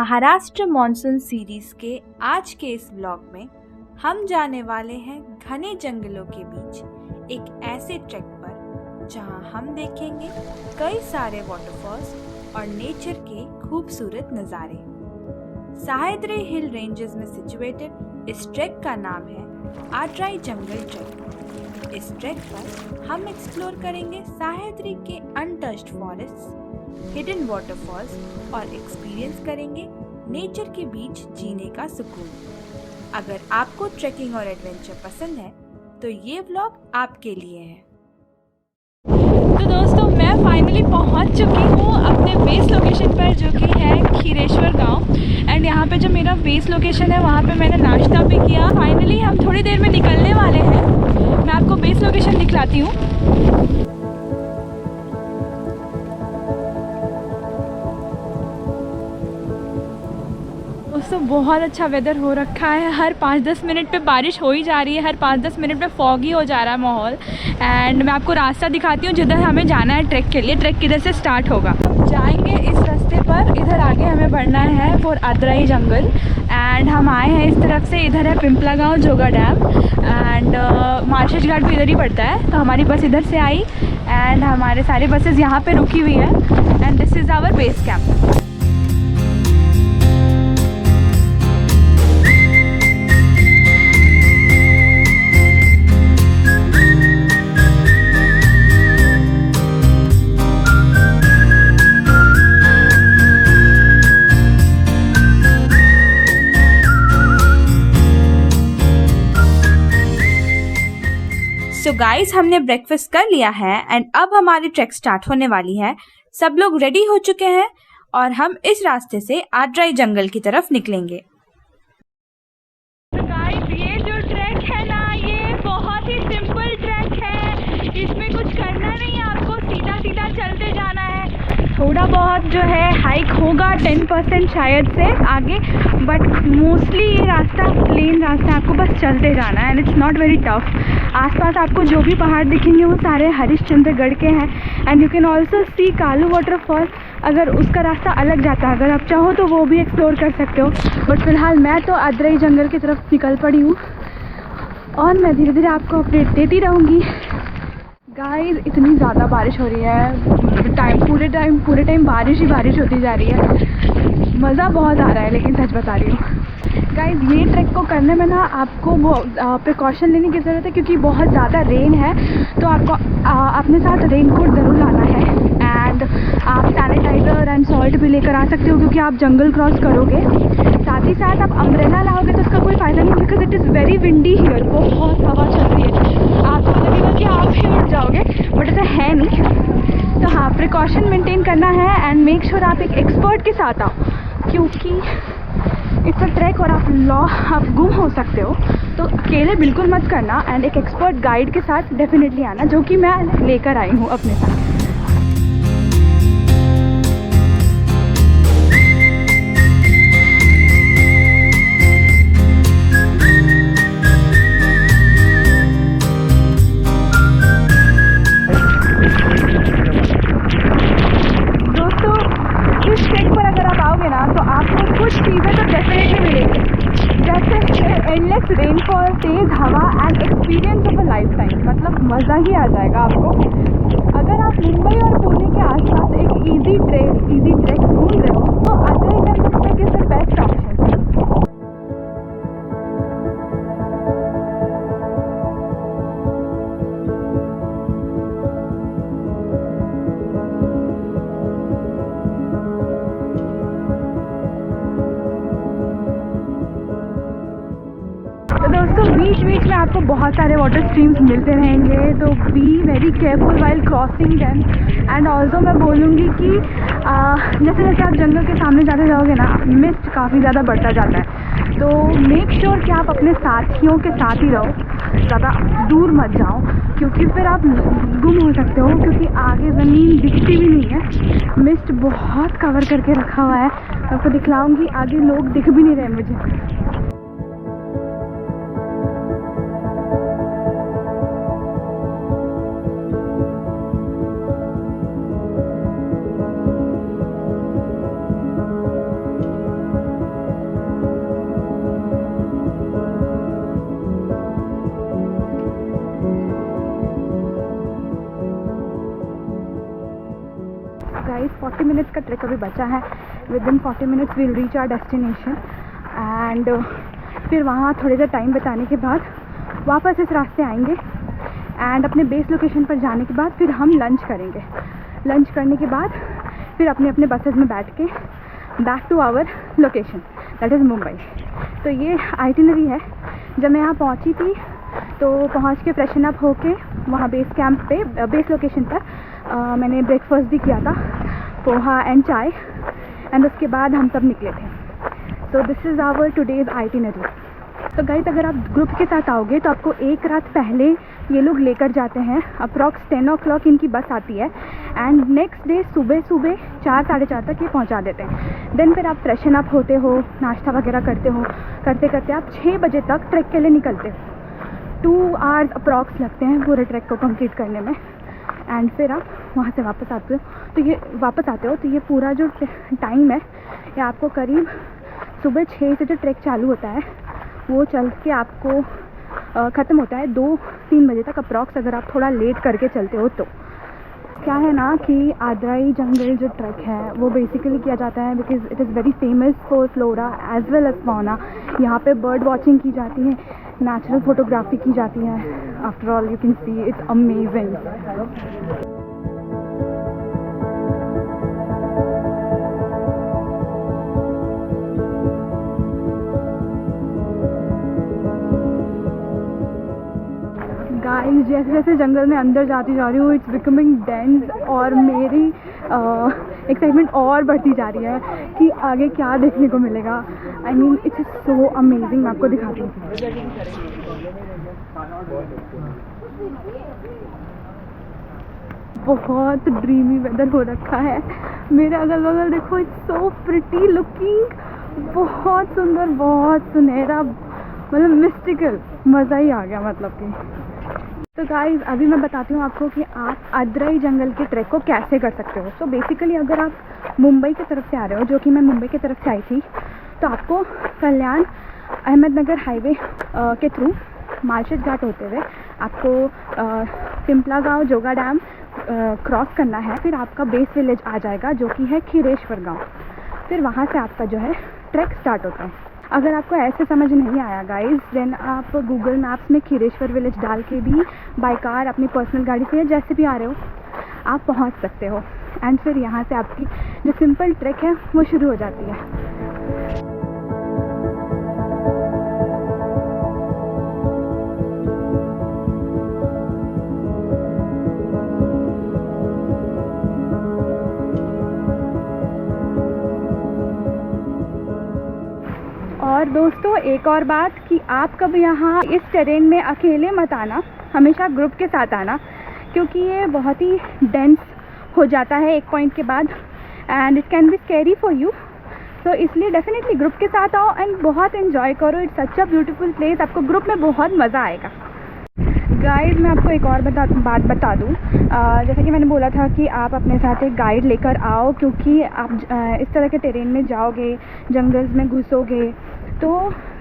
Maharashtra monsoon series के आज के इस व्लॉग में हम जाने वाले हैं घने जंगलों के बीच एक ऐसे ट्रैक पर जहां हम देखेंगे कई सारे वाटरफॉल्स और नेचर के खूबसूरत नज़ारे। सह्याद्री हिल रेंजेस में सिचुएटेड इस ट्रैक का नाम है आट्राई जंगल ट्रैक। इस ट्रैक पर हम एक्सप्लोर करेंगे सह्याद्री के अनटच्ड फॉरेस्ट, हिडन वाटरफॉल्स और एक्सपीरियंस करेंगे नेचर के बीच जीने का सुकून। अगर आपको ट्रैकिंग और एडवेंचर पसंद है तो ये व्लॉग आपके लिए है। तो दोस्तों, मैं फाइनली पहुंच चुकी हूँ अपने बेस लोकेशन पर, जो कि है खीरेश्वर गांव। एंड यहाँ पे जो मेरा बेस लोकेशन है वहाँ पे मैंने नाश्ता भी किया। फाइनली हम थोड़ी देर में निकलने वाले हैं। मैं आपको बेस लोकेशन दिखलाती हूँ। दोस्तों, बहुत अच्छा वेदर हो रखा है। हर 5-10 मिनट पे बारिश हो ही जा रही है, हर 5-10 मिनट पे फॉगी हो जा रहा है माहौल। एंड मैं आपको रास्ता दिखाती हूँ जिधर हमें जाना है ट्रैक के लिए। ट्रैक किधर से स्टार्ट होगा, हम जाएंगे इस रास्ते पर। इधर आगे हमें बढ़ना है फॉर आद्राई जंगल। एंड हम आए हैं इस तरफ से। इधर है पिंपला गाँव, जोगा डैम एंड मार्शेज घाट भी इधर ही पड़ता है। तो हमारी बस इधर से आई एंड हमारे सारे बसेस यहाँ पर रुकी हुई है। And this is our base camp. So guys, हमने ब्रेकफास्ट कर लिया है एंड अब हमारी ट्रैक स्टार्ट होने वाली है। सब लोग रेडी हो चुके हैं और हम इस रास्ते से आट्राई जंगल की तरफ निकलेंगे। तो गाइस, ये जो ट्रैक है ना, ये बहुत ही सिंपल ट्रैक है। इसमें कुछ करना नहीं है, आपको सीधा सीधा चलते जाना है। थोड़ा बहुत जो है हाइक होगा 10% शायद से आगे, बट मोस्टली ये रास्ता प्लेन रास्ता है। आपको बस चलते जाना है and it's not very tough. आसपास आपको जो भी पहाड़ दिखेंगे वो सारे हरिश्चंद्रगढ़ के हैं। And you can also see Kalu waterfall. अगर उसका रास्ता अलग जाता है, अगर आप चाहो तो वो भी एक्सप्लोर कर सकते हो। बट फिलहाल मैं तो आद्राई जंगल की तरफ निकल पड़ी हूँ और मैं धीरे धीरे आपको अपडेट देती रहूँगी। गाइस, इतनी ज़्यादा बारिश हो रही है। पूरे टाइम बारिश ही बारिश होती जा रही है। मज़ा बहुत आ रहा है, लेकिन सच बता रही हूँ गाइस, ये ट्रैक को करने में ना आपको प्रिकॉशन लेने की ज़रूरत है, क्योंकि बहुत ज़्यादा रेन है। तो आपको अपने साथ रेनकोट ज़रूर लाना है। एंड आप सैनिटाइज़र एंड सॉल्ट भी लेकर आ सकते हो, क्योंकि आप जंगल क्रॉस करोगे। साथ ही साथ आप अम्ब्रेला लाओगे तो उसका कोई फ़ायदा नहीं, because it is very windy here. बहुत हवा चल रही है, आपको लगेगा कि आप ही उड़ जाओगे, बट ऐसा है नहीं। तो हाँ, प्रिकॉशन मेंटेन करना है एंड मेक श्योर आप एक एक्सपर्ट के साथ आओ, क्योंकि इट्स अ ट्रैक और आप गुम हो सकते हो। तो अकेले बिल्कुल मत करना एंड एक एक्सपर्ट गाइड के साथ डेफिनेटली आना, जो कि मैं लेकर आई हूँ अपने साथ। एंडलेस रेनफॉल, तेज़ हवा and experience of a life time. मतलब मज़ा ही आ जाएगा आपको। अगर आप मुंबई और पुणे के आसपास एक इजी ट्रैक ढूंढ रहे हो तो Adrai jungle track is the best option. दोस्तों, बीच बीच में आपको बहुत सारे वाटर स्ट्रीम्स मिलते रहेंगे, तो be very careful while crossing them. And also मैं बोलूँगी कि जैसे जैसे आप जंगल के सामने जाते जाओगे ना, मिस्ट काफ़ी ज़्यादा बढ़ता जाता है। तो मेक श्योर कि आप अपने साथियों के साथ ही रहो, ज़्यादा दूर मत जाओ, क्योंकि फिर आप गुम हो सकते हो, क्योंकि आगे ज़मीन दिखती भी नहीं है। मिस्ट बहुत कवर करके रखा हुआ है। आपको दिखलाऊँगी, आगे लोग दिख भी नहीं रहे मुझे। गाइस 40 मिनट्स का ट्रैक अभी बचा है। Within 40 minutes we'll reach our destination and फिर वहाँ थोड़ी देर टाइम बिताने के बाद वापस इस रास्ते आएंगे एंड अपने बेस लोकेशन पर जाने के बाद फिर हम लंच करेंगे। लंच करने के बाद फिर अपने अपने बसेस में बैठ के back to our location that is Mumbai. तो ये आइटिनरी है। जब मैं यहाँ पहुँची थी तो पहुँच के फ्रेशन अप होके वहाँ बेस कैंप पे बेस लोकेशन पर मैंने ब्रेकफास्ट भी किया था, पोहा एंड चाय, एंड उसके बाद हम सब निकले थे। So this is our today's itinerary. तो गाइस अगर आप ग्रुप के साथ आओगे तो आपको एक रात पहले ये लोग लेकर जाते हैं। अप्रॉक्स 10 o'clock इनकी बस आती है एंड नेक्स्ट डे सुबह 4 साढ़े 4 तक ये पहुंचा देते हैं। देन फिर आप फ्रेशन अप होते हो, नाश्ता वगैरह करते हो, करते करते आप 6 बजे तक ट्रैक के लिए निकलते हो। 2 hours अप्रॉक्स लगते हैं पूरे ट्रैक को कंप्लीट करने में एंड फिर आप वहाँ से वापस आते हो। तो ये पूरा जो टाइम है ये आपको करीब सुबह 6 से जो ट्रैक चालू होता है वो चल के आपको ख़त्म होता है 2-3 बजे तक अप्रॉक्स, अगर आप थोड़ा लेट करके चलते हो तो। क्या है ना कि आद्राई जंगल जो ट्रैक है वो बेसिकली किया जाता है because it is very famous for flora as well as fauna. यहाँ पे बर्ड वॉचिंग की जाती है, नेचुरल फोटोग्राफी की जाती है। After all you can see it's amazing. Guys जैसे जैसे जंगल में अंदर जाती जा रही हूँ इट्स बिकमिंग डेंस और मेरी एक्साइटमेंट और बढ़ती जा रही है कि आगे क्या देखने को मिलेगा। I mean it's so amazing. मैं आपको दिखाती हूँ। बहुत ड्रीमी वेदर हो रखा है। मेरे अगल बगल देखो, इट्स सो प्रिटी लुकिंग, बहुत सुंदर, बहुत सुनहरा, मतलब मिस्टिकल, मज़ा ही आ गया मतलब कि। तो गाइस अभी मैं बताती हूँ आपको कि आप आद्राई जंगल के ट्रैक को कैसे कर सकते हो। सो बेसिकली अगर आप मुंबई की तरफ से आ रहे हो, जो कि मैं मुंबई की तरफ से आई थी, तो आपको कल्याण अहमदनगर हाईवे के थ्रू मालशेज घाट होते हुए आपको पिंपला गाँव, जोगा डैम क्रॉस करना है। फिर आपका बेस विलेज आ जाएगा जो कि है खीरेश्वर गाँव। फिर वहाँ से आपका जो है ट्रैक स्टार्ट होता है। अगर आपको ऐसे समझ नहीं आया गाइस, देन आप गूगल मैप्स में खीरेश्वर विलेज डाल के भी बाय कार अपनी पर्सनल गाड़ी से जैसे भी आ रहे हो आप पहुंच सकते हो। एंड फिर यहाँ से आपकी जो सिंपल ट्रैक है वो शुरू हो जाती है। और दोस्तों एक और बात कि आप कभी यहाँ इस टेरेन में अकेले मत आना, हमेशा ग्रुप के साथ आना, क्योंकि ये बहुत ही डेंस हो जाता है एक पॉइंट के बाद and it can be scary for you. तो इसलिए डेफिनेटली ग्रुप के साथ आओ एंड बहुत एंजॉय करो। It's such a beautiful place, आपको ग्रुप में बहुत मज़ा आएगा। गाइड मैं आपको एक और बात बता दूँ, जैसा कि मैंने बोला था कि आप अपने साथ एक गाइड लेकर आओ, क्योंकि आप इस तरह के टेरेन में जाओगे, जंगल्स में घुसोगे तो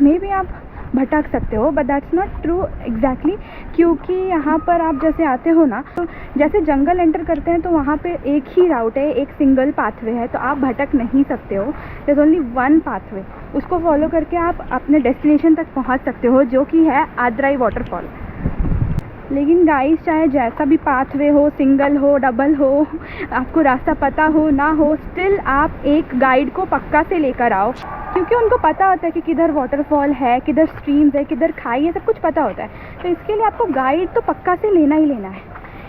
मे बी आप भटक सकते हो, but that's not true exactly. क्योंकि यहाँ पर आप जैसे आते हो ना, तो जैसे जंगल एंटर करते हैं तो वहाँ पे एक ही राउट है, एक सिंगल पाथवे है, तो आप भटक नहीं सकते हो। There is only one pathway, उसको फॉलो करके आप अपने डेस्टिनेशन तक पहुँच सकते हो, जो कि है आद्राई वाटरफॉल। लेकिन गाइस चाहे जैसा भी पाथवे हो, सिंगल हो, डबल हो, आपको रास्ता पता हो ना हो, स्टिल आप एक गाइड को पक्का से लेकर आओ, क्योंकि उनको पता होता है कि किधर वाटरफॉल है, किधर स्ट्रीम्स है, किधर खाई है, सब कुछ पता होता है। तो इसके लिए आपको गाइड तो पक्का से लेना ही लेना है।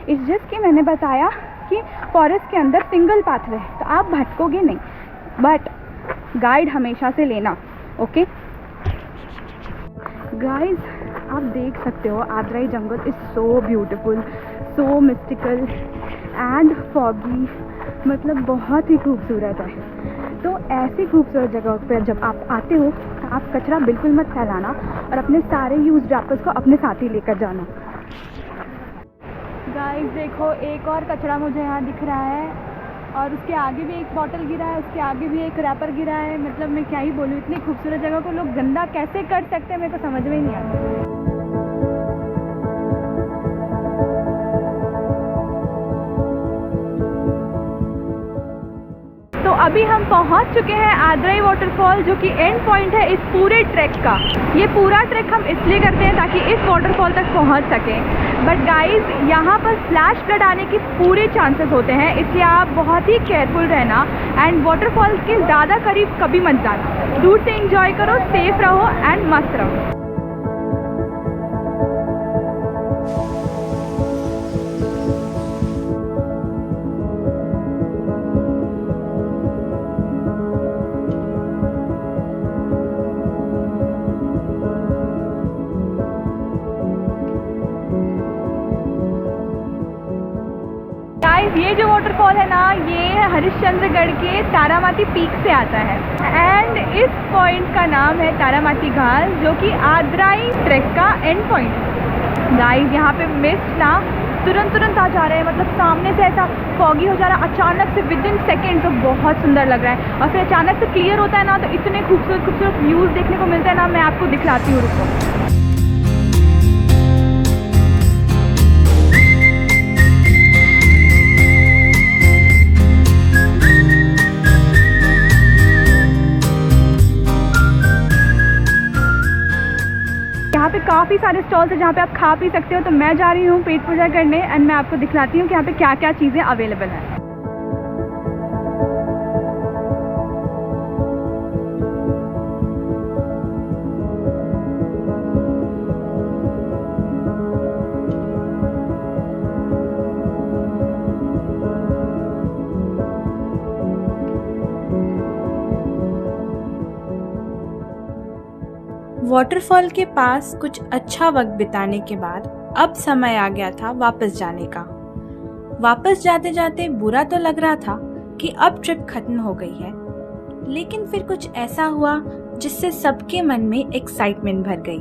इस जस्ट कि मैंने बताया कि फॉरेस्ट के अंदर सिंगल पाथवे है तो आप भटकोगे नहीं, बट गाइड हमेशा से लेना। ओके गाइस आप देख सकते हो Adrai jungle is so beautiful, so mystical and foggy, मतलब बहुत ही खूबसूरत है। तो ऐसी खूबसूरत जगह पर जब आप आते हो तो आप कचरा बिल्कुल मत फैलाना और अपने सारे यूज रैपर्स को अपने साथ ही लेकर जाना। गाइस देखो एक और कचरा मुझे यहाँ दिख रहा है और उसके आगे भी एक बॉटल गिरा है, उसके आगे भी एक रैपर गिरा है। मतलब मैं क्या ही बोलूँ, इतनी खूबसूरत जगह को लोग गंदा कैसे कर सकते हैं मेरे को समझ में ही नहीं आता। अभी हम पहुंच चुके हैं आद्राई वाटरफॉल, जो कि एंड पॉइंट है इस पूरे ट्रैक का। ये पूरा ट्रैक हम इसलिए करते हैं ताकि इस वाटरफॉल तक पहुंच सकें। बट गाइस, यहाँ पर फ्लैश फ्लड आने की पूरे चांसेस होते हैं, इसलिए आप बहुत ही केयरफुल रहना एंड वाटरफॉल के ज़्यादा करीब कभी मत जाना। दूर से एंजॉय करो, सेफ रहो एंड मस्त रहो। ये जो वाटरफॉल है ना, ये हरिश्चंद्रगढ़ के तारामाती पीक से आता है एंड इस पॉइंट का नाम है तारामाती घाल, जो कि आद्राई ट्रैक का एंड पॉइंट है। गाइस, यहाँ पे मिस्ट ना तुरंत आ जा रहे हैं, मतलब सामने से ऐसा फॉगी हो जा रहा है अचानक से विद इन सेकेंड, तो बहुत सुंदर लग रहा है। और फिर अचानक से क्लियर होता है ना, तो इतने खूबसूरत व्यूज़ देखने को मिलते हैं ना। मैं आपको दिखलाती हूँ, रुको। यहाँ पे काफ़ी सारे स्टॉल्स हैं जहाँ पे आप खा पी सकते हो। तो मैं जा रही हूँ पेट पूजा करने एंड मैं आपको दिखलाती हूँ कि यहाँ पे क्या क्या चीज़ें अवेलेबल हैं। वाटरफॉल के पास कुछ अच्छा वक्त बिताने के बाद अब समय आ गया था वापस जाने का। वापस जाते जाते बुरा तो लग रहा था कि अब ट्रिप खत्म हो गई है, लेकिन फिर कुछ ऐसा हुआ जिससे सबके मन में एक्साइटमेंट भर गई।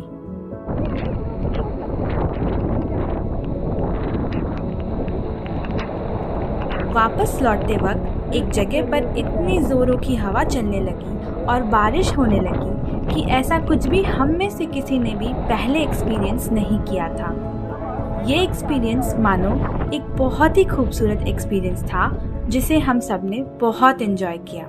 वापस लौटते वक्त एक जगह पर इतनी जोरों की हवा चलने लगी और बारिश होने लगी कि ऐसा कुछ भी हम में से किसी ने भी पहले एक्सपीरियंस नहीं किया था। ये एक्सपीरियंस मानो एक बहुत ही खूबसूरत एक्सपीरियंस था, जिसे हम सब ने बहुत एंजॉय किया।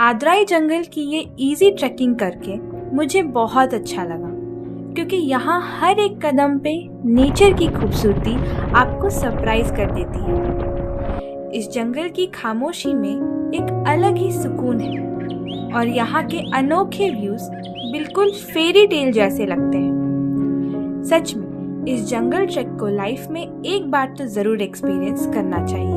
आद्राई जंगल की ये इजी ट्रैकिंग करके मुझे बहुत अच्छा लगा, क्योंकि यहाँ हर एक कदम पे नेचर की खूबसूरती आपको सरप्राइज कर देती है। इस जंगल की खामोशी में एक अलग ही सुकून है और यहाँ के अनोखे व्यूज बिल्कुल फेरी टेल जैसे लगते हैं। सच में इस जंगल ट्रैक को लाइफ में एक बार तो जरूर एक्सपीरियंस करना चाहिए।